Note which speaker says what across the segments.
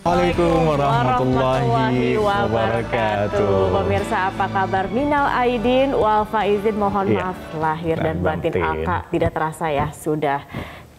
Speaker 1: Assalamualaikum warahmatullahi wabarakatuh.
Speaker 2: Pemirsa, apa kabar? Minal aidin wal faizin, mohon maaf lahir dan batin. Aka, tidak terasa ya, sudah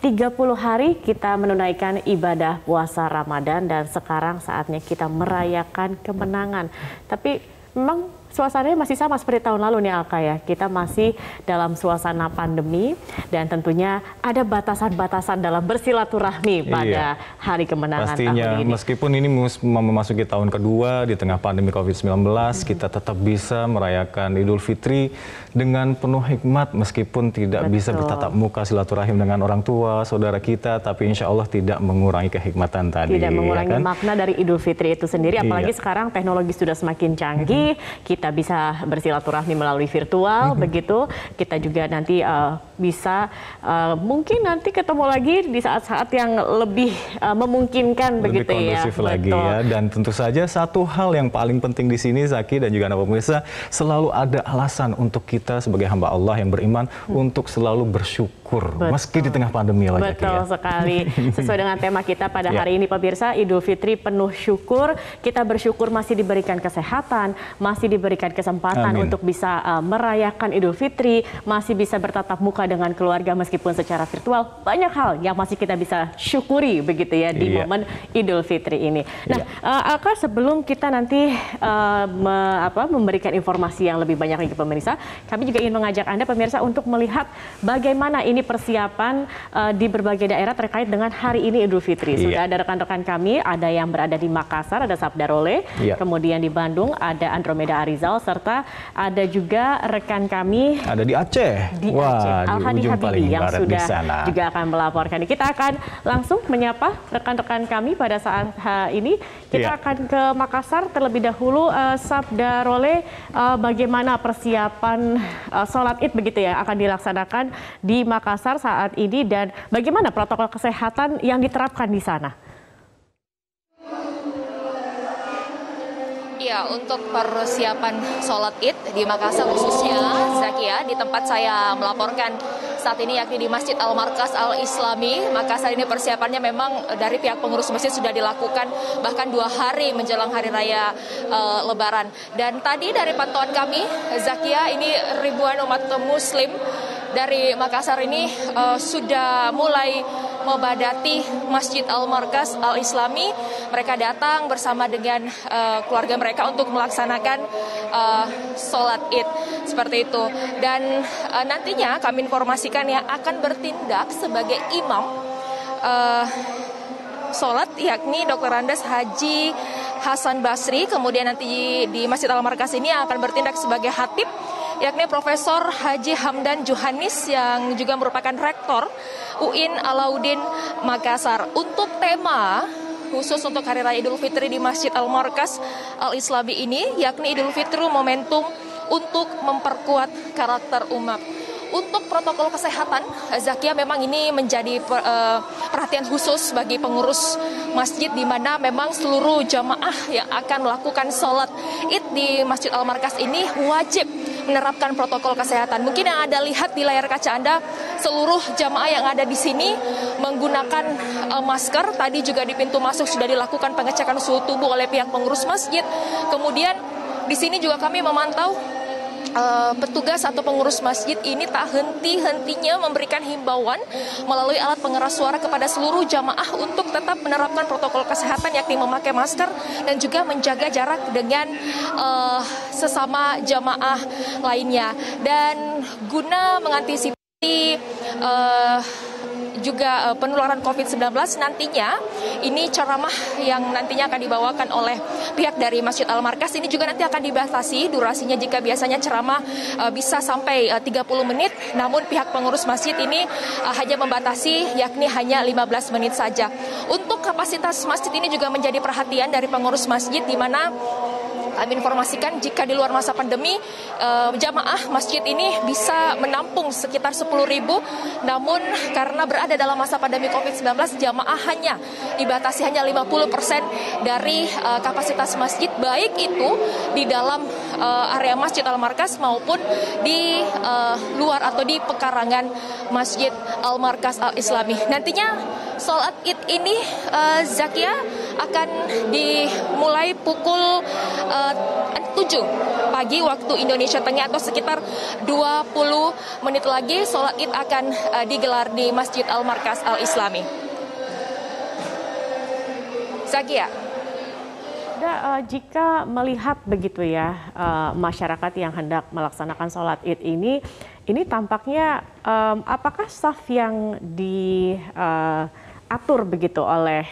Speaker 2: 30 hari kita menunaikan ibadah puasa Ramadan dan sekarang saatnya kita merayakan kemenangan. Tapi memang suasananya masih sama seperti tahun lalu nih Alka ya. Kita masih dalam suasana pandemi dan tentunya ada batasan-batasan dalam bersilaturahmi pada hari kemenangan
Speaker 1: pastinya,
Speaker 2: tahun ini.
Speaker 1: Meskipun ini memasuki tahun kedua di tengah pandemi COVID-19, kita tetap bisa merayakan Idul Fitri dengan penuh hikmat meskipun tidak bisa bertatap muka silaturahim dengan orang tua, saudara kita, tapi insya Allah tidak mengurangi kehikmatan tadi.
Speaker 2: Tidak mengurangi
Speaker 1: ya kan?
Speaker 2: makna dari Idul Fitri itu sendiri, apalagi sekarang teknologi sudah semakin canggih, kita bisa bersilaturahmi melalui virtual, begitu. Kita juga nanti bisa mungkin nanti ketemu lagi di saat-saat yang lebih memungkinkan,
Speaker 1: lebih
Speaker 2: begitu ya.
Speaker 1: Kondusif lagi ya. Dan tentu saja satu hal yang paling penting di sini, Zaki dan juga Anda pemirsa, selalu ada alasan untuk kita sebagai hamba Allah yang beriman untuk selalu bersyukur meski di tengah pandemi lagi.
Speaker 2: Betul sekali. Sesuai dengan tema kita pada hari ini pemirsa, Idul Fitri penuh syukur. Kita bersyukur masih diberikan kesehatan, masih diberikan kesempatan untuk bisa merayakan Idul Fitri, masih bisa bertatap muka dengan keluarga meskipun secara virtual. Banyak hal yang masih kita bisa syukuri begitu ya di momen Idul Fitri ini. Nah, Alka, sebelum kita nanti memberikan informasi yang lebih banyak lagi pemirsa, kami juga ingin mengajak Anda pemirsa untuk melihat bagaimana ini persiapan di berbagai daerah terkait dengan hari ini Idul Fitri. Sudah ada rekan-rekan kami, ada yang berada di Makassar, ada Sabda Role, kemudian di Bandung ada Andromeda Arizal, serta ada juga rekan kami
Speaker 1: ada di Aceh.
Speaker 2: Di Aceh, Al-Hadi Habibi yang sudah juga akan melaporkan. Kita akan langsung menyapa rekan-rekan kami pada saat ini. Kita akan ke Makassar terlebih dahulu. Sabda Role, bagaimana persiapan sholat Id begitu ya akan dilaksanakan di Makassar saat ini dan bagaimana protokol kesehatan yang diterapkan di sana?
Speaker 3: Ya, untuk persiapan sholat Id di Makassar khususnya, Zakia, di tempat saya melaporkan saat ini yakni di Masjid Al-Markas Al-Islami Makassar, ini persiapannya memang dari pihak pengurus masjid sudah dilakukan bahkan 2 hari menjelang hari raya Lebaran. Dan tadi dari pantauan kami, Zakia, ini ribuan umat muslim dari Makassar ini sudah mulai membadati Masjid Al-Markas Al-Islami. Mereka datang bersama dengan keluarga mereka untuk melaksanakan sholat Id seperti itu. Dan nantinya kami informasikan yang akan bertindak sebagai imam sholat yakni Dr. Andes Haji Hasan Basri. Kemudian nanti di Masjid Al-Markas ini akan bertindak sebagai khatib yakni Profesor Haji Hamdan Johanis yang juga merupakan rektor UIN Alauddin Makassar. Untuk tema khusus untuk Hari Raya Idul Fitri di Masjid Al-Markas Al-Islami ini yakni Idul Fitri momentum untuk memperkuat karakter umat. Untuk protokol kesehatan, Zakia, memang ini menjadi perhatian khusus bagi pengurus masjid, di mana memang seluruh jamaah yang akan melakukan sholat Id di Masjid Al-Markas ini wajib menerapkan protokol kesehatan. Mungkin yang Anda lihat di layar kaca Anda, seluruh jamaah yang ada di sini menggunakan masker. Tadi juga di pintu masuk sudah dilakukan pengecekan suhu tubuh oleh pihak pengurus masjid. Kemudian di sini juga kami memantau petugas atau pengurus masjid ini tak henti-hentinya memberikan himbauan melalui alat pengeras suara kepada seluruh jamaah untuk tetap menerapkan protokol kesehatan yakni memakai masker dan juga menjaga jarak dengan sesama jamaah lainnya. Dan guna mengantisipasi juga penularan COVID-19 nantinya, ini ceramah yang nantinya akan dibawakan oleh pihak dari Masjid Al-Markas ini juga nanti akan dibatasi durasinya. Jika biasanya ceramah bisa sampai 30 menit, namun pihak pengurus masjid ini hanya membatasi yakni hanya 15 menit saja. Untuk kapasitas masjid ini juga menjadi perhatian dari pengurus masjid, di mana kami informasikan jika di luar masa pandemi jamaah masjid ini bisa menampung sekitar 10.000, namun karena berada dalam masa pandemi COVID-19 jamaah hanya dibatasi hanya 50% dari kapasitas masjid, baik itu di dalam area Masjid Al-Markas maupun di luar atau di pekarangan Masjid Al-Markas Al-Islami. Nantinya sholat Id ini Zakia akan dimulai pukul 7 pagi waktu Indonesia Tengah atau sekitar 20 menit lagi sholat Id akan digelar di Masjid Al-Markas Al-Islami. Zakia.
Speaker 2: Jika melihat begitu ya masyarakat yang hendak melaksanakan sholat Id ini tampaknya apakah saf yang diatur begitu oleh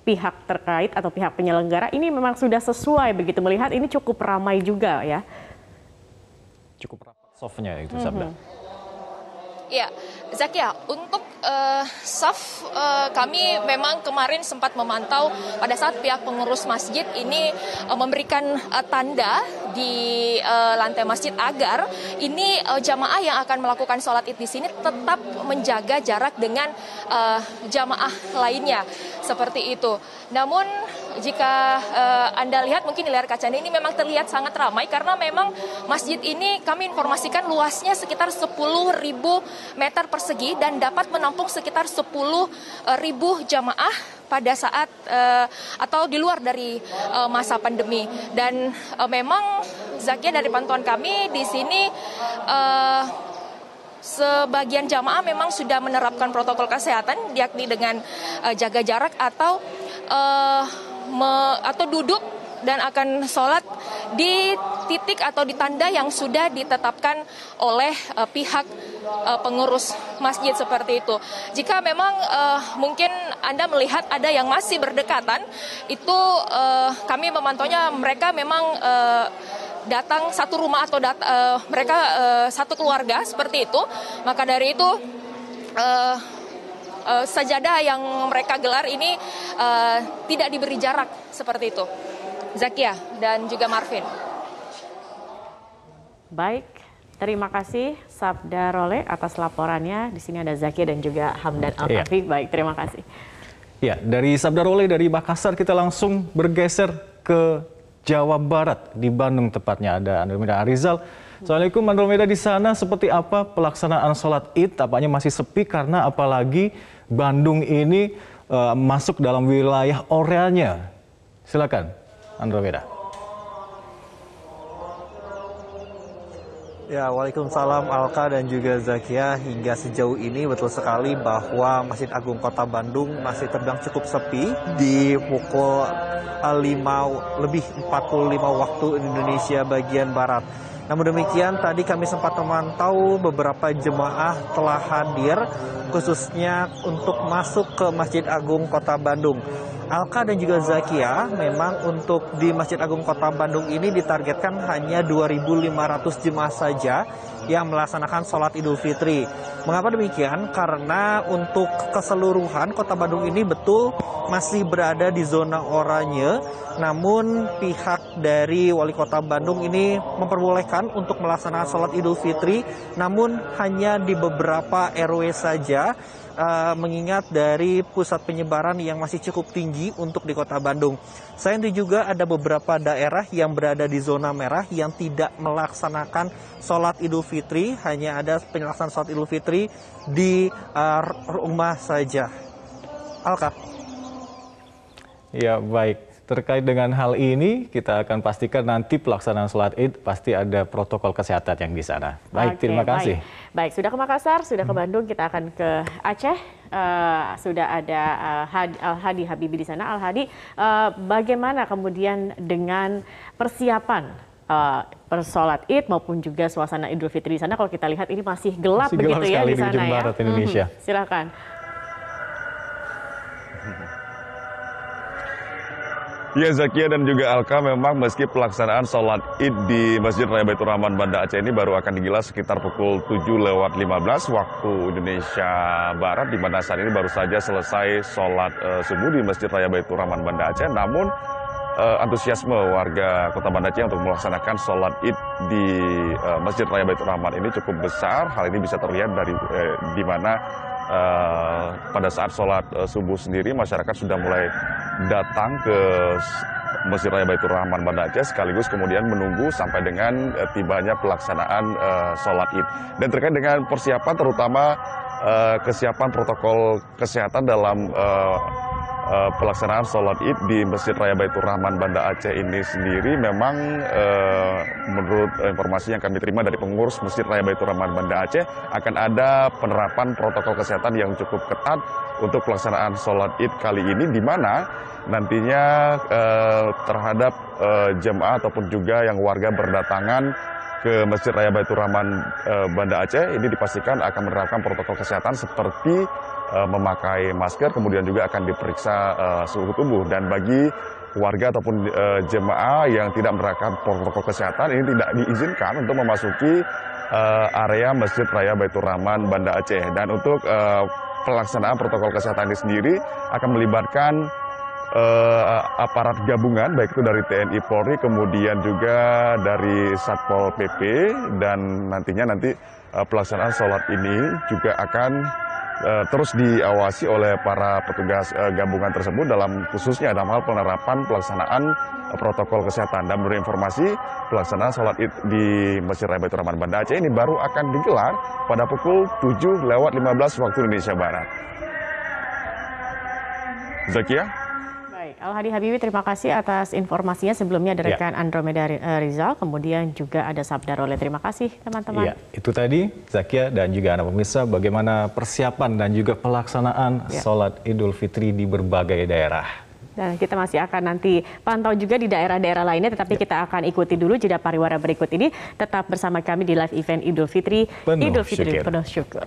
Speaker 2: pihak terkait atau pihak penyelenggara ini memang sudah sesuai begitu, melihat ini cukup ramai juga ya?
Speaker 1: Cukup rapat softnya itu Sabda.
Speaker 3: Ya, Zakia, untuk saf kami memang kemarin sempat memantau pada saat pihak pengurus masjid ini memberikan tanda di lantai masjid agar ini jamaah yang akan melakukan sholat Id di sini tetap menjaga jarak dengan jamaah lainnya seperti itu. Namun jika Anda lihat mungkin di layar kaca ini memang terlihat sangat ramai karena memang masjid ini kami informasikan luasnya sekitar 10.000 meter persegi dan dapat menampung sekitar 10.000 jamaah pada saat atau di luar dari masa pandemi. Dan memang Zakia, dari pantauan kami di sini sebagian jamaah memang sudah menerapkan protokol kesehatan, yakni dengan jaga jarak atau duduk dan akan sholat di titik atau di tanda yang sudah ditetapkan oleh pihak pengurus masjid seperti itu. Jika memang mungkin Anda melihat ada yang masih berdekatan, itu kami memantaunya mereka memang datang satu rumah atau mereka satu keluarga seperti itu. Maka dari itu sajadah yang mereka gelar ini tidak diberi jarak seperti itu. Zakia dan juga Marvin.
Speaker 2: Baik, terima kasih Sabda Role atas laporannya. Di sini ada Zakia dan juga Hamdan Al-Kafi. Baik, terima kasih.
Speaker 1: Ya, dari Sabda Role dari Makassar kita langsung bergeser ke Jawa Barat, di Bandung tepatnya ada Andromeda Arizal. Assalamualaikum Andromeda, di sana seperti apa pelaksanaan sholat Id? Tampaknya masih sepi karena apalagi Bandung ini masuk dalam wilayah oranye. Silakan Andromeda.
Speaker 4: Ya, waalaikumsalam Alka dan juga Zakia. Hingga sejauh ini betul sekali bahwa Masjid Agung Kota Bandung masih terbilang cukup sepi di pukul 5:45 waktu Indonesia bagian Barat. Namun demikian tadi kami sempat memantau beberapa jemaah telah hadir khususnya untuk masuk ke Masjid Agung Kota Bandung. Alka dan juga Zakia, memang untuk di Masjid Agung Kota Bandung ini ditargetkan hanya 2.500 jemaah saja yang melaksanakan sholat Idul Fitri. Mengapa demikian? Karena untuk keseluruhan Kota Bandung ini betul masih berada di zona oranye, namun pihak dari Wali Kota Bandung ini memperbolehkan untuk melaksanakan sholat Idul Fitri, namun hanya di beberapa RW saja. Mengingat dari pusat penyebaran yang masih cukup tinggi untuk di Kota Bandung. Selain itu juga ada beberapa daerah yang berada di zona merah yang tidak melaksanakan sholat Idul Fitri, hanya ada pelaksanaan sholat Idul Fitri di rumah saja. Alka.
Speaker 1: Ya, baik. Terkait dengan hal ini, kita akan pastikan nanti pelaksanaan sholat Id pasti ada protokol kesehatan yang di sana. Baik, terima kasih.
Speaker 2: Baik, sudah ke Makassar, sudah ke Bandung, kita akan ke Aceh. Sudah ada Al-Hadi Habibi di sana. Al-Hadi, bagaimana kemudian dengan persiapan sholat Id maupun juga suasana Idul Fitri di sana? Kalau kita lihat ini masih gelap begitu ya di sana
Speaker 1: di ujung barat Indonesia.
Speaker 2: Silakan.
Speaker 5: Ya, Zakia dan juga Alka, memang meski pelaksanaan sholat Id di Masjid Raya Baitur Rahman Banda Aceh ini baru akan digelar sekitar pukul 7:15 waktu Indonesia Barat, di mana saat ini baru saja selesai sholat subuh di Masjid Raya Baitur Rahman Banda Aceh. Namun antusiasme warga Kota Banda Aceh untuk melaksanakan sholat Id di Masjid Raya Baitur Rahman ini cukup besar. Hal ini bisa terlihat dari di mana pada saat sholat subuh sendiri masyarakat sudah mulai datang ke Masjid Raya Baitur Rahman Banda Aceh, sekaligus kemudian menunggu sampai dengan tibanya pelaksanaan sholat Id. Dan terkait dengan persiapan, terutama kesiapan protokol kesehatan dalam pelaksanaan sholat id di Masjid Raya Baitur Rahman Banda Aceh ini sendiri memang menurut informasi yang kami terima dari pengurus Masjid Raya Baitur Rahman Banda Aceh akan ada penerapan protokol kesehatan yang cukup ketat untuk pelaksanaan sholat id kali ini, di mana nantinya terhadap jemaah ataupun juga yang warga berdatangan ke Masjid Raya Baitur Rahman Banda Aceh ini dipastikan akan menerapkan protokol kesehatan seperti memakai masker, kemudian juga akan diperiksa suhu tubuh. Dan bagi warga ataupun jemaah yang tidak menerapkan protokol kesehatan ini tidak diizinkan untuk memasuki area Masjid Raya Baitur Rahman Banda Aceh. Dan untuk pelaksanaan protokol kesehatan ini sendiri akan melibatkan aparat gabungan, baik itu dari TNI Polri, kemudian juga dari Satpol PP, dan nantinya pelaksanaan sholat ini juga akan terus diawasi oleh para petugas gabungan tersebut khususnya dalam hal penerapan pelaksanaan protokol kesehatan. Dan menurut informasi, pelaksanaan sholat id di Masjid Raya Baitur Rahman Banda Aceh ini baru akan digelar pada pukul 7:15 waktu Indonesia Barat. Zakia?
Speaker 2: Al-Hadi Habibi, terima kasih atas informasinya. Sebelumnya ada rekan Andromeda Rizal, kemudian juga ada Sabda Role. Terima kasih teman-teman.
Speaker 1: Ya, itu tadi Zakia dan juga Anda pemirsa bagaimana persiapan dan juga pelaksanaan sholat Idul Fitri di berbagai daerah.
Speaker 2: Dan kita masih akan nanti pantau juga di daerah-daerah lainnya, tetapi kita akan ikuti dulu jeda pariwara berikut ini. Tetap bersama kami di live event Idul Fitri. Idul Fitri penuh syukur.